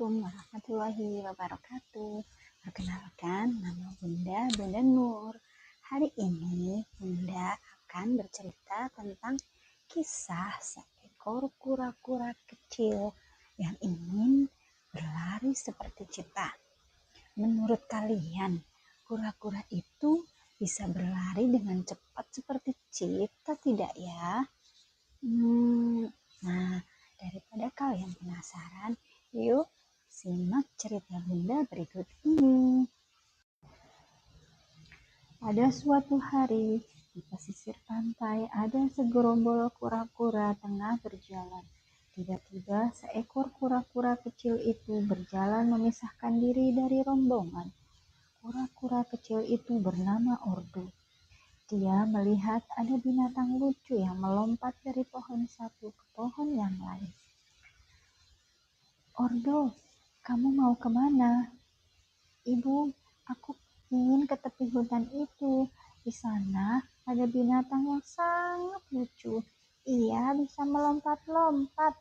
Assalamualaikum warahmatullahi wabarakatuh. Perkenalkan, nama Bunda Nur. Hari ini Bunda akan bercerita tentang kisah seekor kura-kura kecil yang ingin berlari seperti cita. Menurut kalian, kura-kura itu bisa berlari dengan cepat seperti cita tidak ya? Nah, daripada kalian penasaran, yuk simak cerita Bunda berikut ini. Pada suatu hari, di pesisir pantai ada segerombol kura-kura tengah berjalan. Tiba-tiba seekor kura-kura kecil itu berjalan memisahkan diri dari rombongan. Kura-kura kecil itu bernama Ordo. Dia melihat ada binatang lucu yang melompat dari pohon satu ke pohon yang lain. Ordo, kamu mau kemana? Ibu, aku ingin ke tepi hutan itu. Di sana ada binatang yang sangat lucu. Ia bisa melompat-lompat.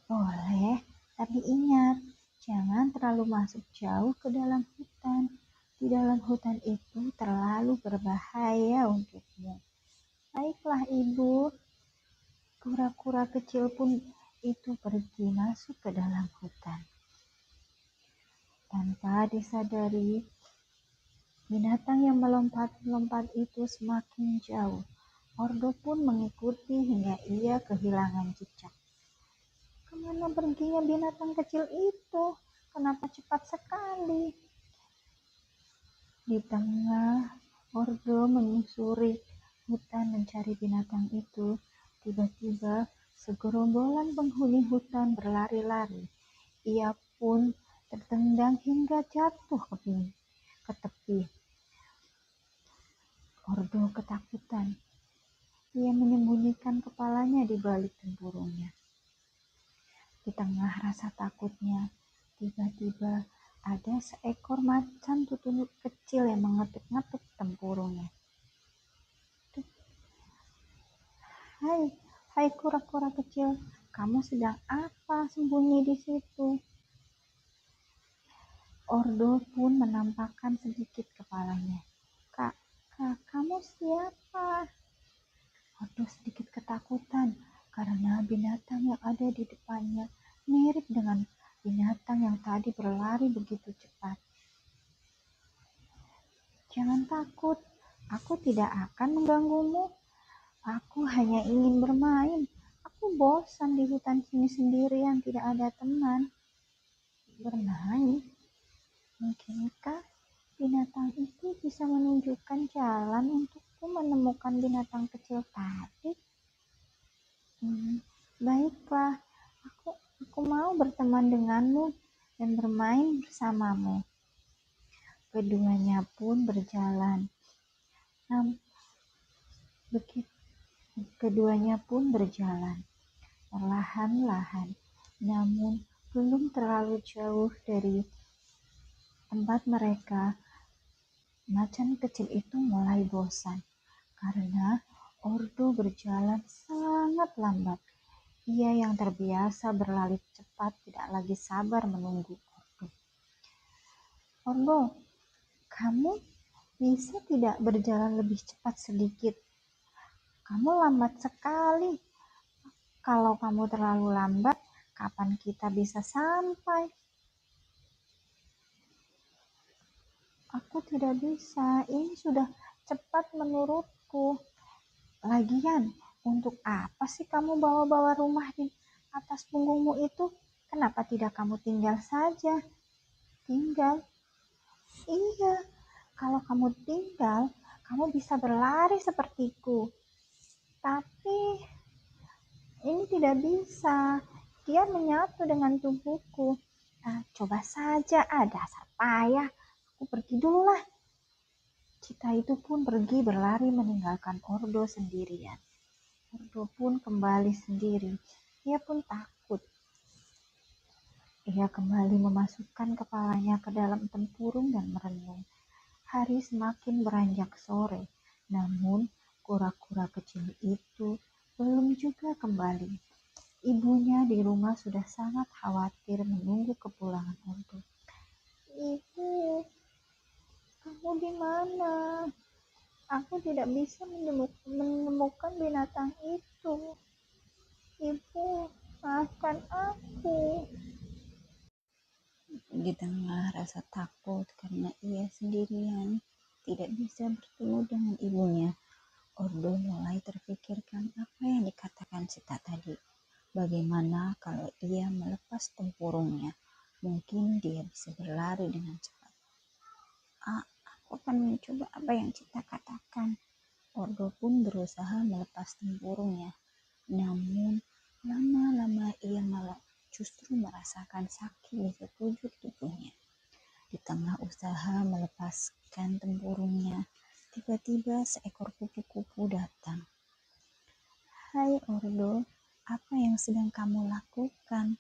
Boleh, tapi ingat, jangan terlalu masuk jauh ke dalam hutan. Di dalam hutan itu terlalu berbahaya untukmu. Baiklah, Ibu. Kura-kura kecil pun itu pergi masuk ke dalam hutan. Tanpa disadari, binatang yang melompat-lompat itu semakin jauh. Ordo pun mengikuti hingga ia kehilangan jejak. Kemana perginya binatang kecil itu? Kenapa cepat sekali? Di tengah Ordo menyusuri hutan mencari binatang itu, tiba-tiba segerombolan penghuni hutan berlari-lari. Ia pun tertendang hingga jatuh ke tepi. Ordo ketakutan. Ia menyembunyikan kepalanya di balik tempurungnya. Di tengah rasa takutnya, tiba-tiba ada seekor macan tutul kecil yang mengetuk-ngetuk tempurungnya. Hai kura-kura kecil, kamu sedang apa sembunyi di situ? Ordo pun menampakkan sedikit kepalanya. Kak, kamu siapa? Ordo sedikit ketakutan karena binatang yang ada di depannya mirip dengan binatang yang tadi berlari begitu cepat. Jangan takut, aku tidak akan mengganggumu. Aku hanya ingin bermain. Aku bosan di hutan sini sendirian, tidak ada teman. Bermain? Mungkinkah binatang itu bisa menunjukkan jalan untukku menemukan binatang kecil tadi? Baiklah, aku mau berteman denganmu dan bermain bersamamu. Keduanya pun berjalan. Perlahan-lahan, namun belum terlalu jauh dari tempat mereka. Macan kecil itu mulai bosan karena Ordo berjalan sangat lambat. Ia yang terbiasa berlari cepat tidak lagi sabar menunggu Ordo. Ordo, kamu bisa tidak berjalan lebih cepat sedikit? Kamu lambat sekali. Kalau kamu terlalu lambat, kapan kita bisa sampai? Aku tidak bisa, ini sudah cepat menurutku. Lagian, untuk apa sih kamu bawa-bawa rumah di atas punggungmu itu? Kenapa tidak kamu tinggal saja? Tinggal? Iya, kalau kamu tinggal, kamu bisa berlari sepertiku. Tapi ini tidak bisa. Dia menyatu dengan tubuhku. Coba saja, dasar payah. Aku pergi dulu lah. Cita itu pun pergi berlari meninggalkan Ordo sendirian. Ordo pun kembali sendiri. Ia pun takut. Ia kembali memasukkan kepalanya ke dalam tempurung dan merenung. Hari semakin beranjak sore, namun kura-kura kecil itu belum juga kembali. Ibunya di rumah sudah sangat khawatir menunggu kepulangan Ordo. Ibu, kamu di mana? Aku tidak bisa menemukan binatang itu. Ibu, maafkan aku. Di tengah rasa takut karena ia sendirian tidak bisa bertemu dengan ibunya, Ordo mulai terpikirkan apa yang dikatakan Sita tadi. Bagaimana kalau ia melepas tempurungnya? Mungkin dia bisa berlari dengan cepat. Aku akan mencoba apa yang Sita katakan. Ordo pun berusaha melepas tempurungnya. Namun, lama-lama ia malah justru merasakan sakit di sekujur tubuhnya. Di tengah usaha melepaskan tempurungnya, tiba-tiba seekor kupu-kupu datang. Hai Ordo, apa yang sedang kamu lakukan?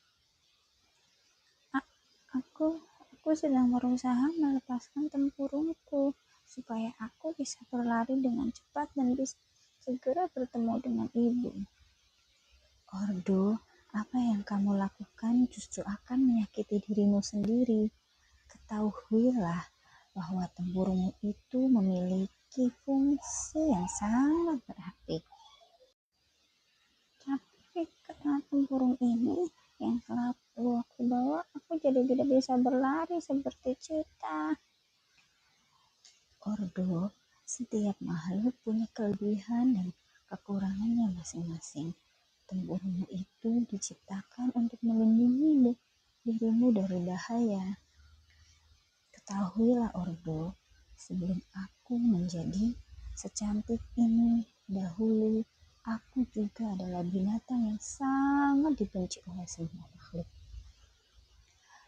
Aku sedang berusaha melepaskan tempurungku supaya aku bisa berlari dengan cepat dan bisa segera bertemu dengan ibu. Ordo, apa yang kamu lakukan justru akan menyakiti dirimu sendiri. Ketahuilah bahwa tempurungmu itu memiliki fungsi yang sangat berarti. Tapi karena tempurung ini yang selalu aku bawa, aku jadi tidak bisa berlari seperti Sita. Ordo, setiap makhluk punya kelebihan dan kekurangannya masing-masing. Tempurungmu itu diciptakan untuk melindungi dirimu dari bahaya. Ketahuilah Ordo, sebelum aku menjadi secantik ini dahulu, aku juga adalah binatang yang sangat dibenci oleh semua makhluk.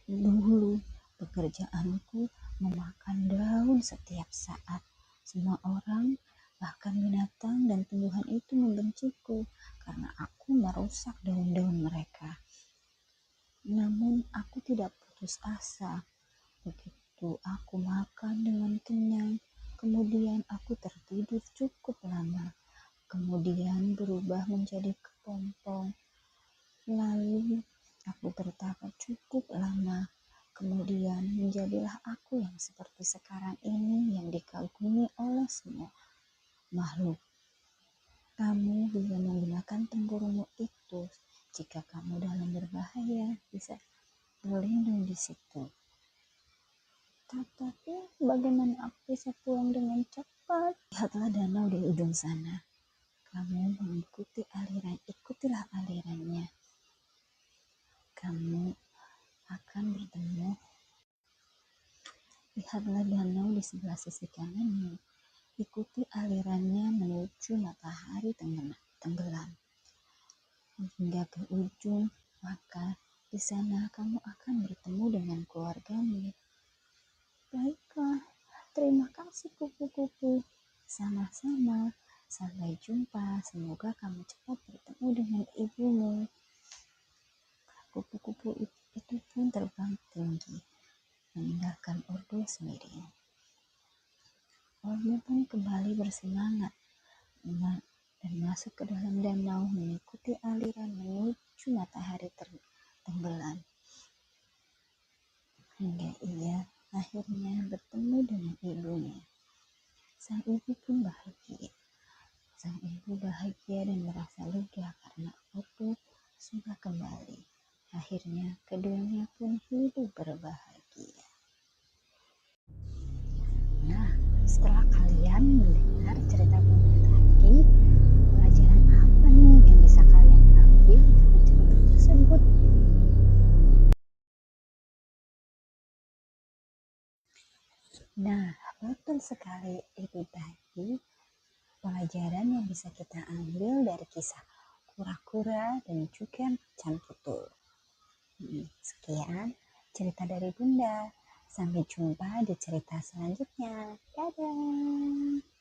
Dulu, pekerjaanku memakan daun setiap saat. Semua orang, bahkan binatang dan tumbuhan itu membenciku karena aku merusak daun-daun mereka. Namun aku tidak putus asa. Begitu aku makan dengan kenyang, kemudian aku tertidur cukup lama. Kemudian berubah menjadi kepompong. Lalu aku tertawa cukup lama. Kemudian menjadilah aku yang seperti sekarang ini yang dikagumi oleh semua makhluk. Kamu bisa menggunakan tempurungmu itu jika kamu dalam berbahaya, bisa berlindung di situ. Tapi bagaimana aku bisa pulang dengan cepat? Lihatlah danau di ujung sana. Kamu mengikuti aliran, ikutilah alirannya. Kamu akan bertemu. Lihatlah danau di sebelah sisi kananmu. Ikuti alirannya menuju matahari tenggelam. Hingga ke ujung, maka di sana kamu akan bertemu dengan keluargamu. Baiklah, terima kasih kupu-kupu. Sama-sama, sampai jumpa. Semoga kamu cepat bertemu dengan ibumu. Kupu-kupu itu pun terbang tinggi, meninggalkan Ordo sendirian. Ordo pun kembali bersemangat dan masuk ke dalam danau mengikuti aliran menuju matahari tenggelam. Hingga ia akhirnya bertemu dengan ibunya. Sang ibu pun bahagia. Sang ibu bahagia dan merasa lega karena Ordo sudah kembali. Akhirnya keduanya pun hidup berbahagia. Nah, setelah kalian mendengar cerita Bunda tadi, pelajaran apa nih yang bisa kalian ambil dari cerita tersebut? Nah, betul sekali itu tadi pelajaran yang bisa kita ambil dari kisah kura-kura dan juga macan tutul. Sekian cerita dari Bunda. Sampai jumpa di cerita selanjutnya. Dadah.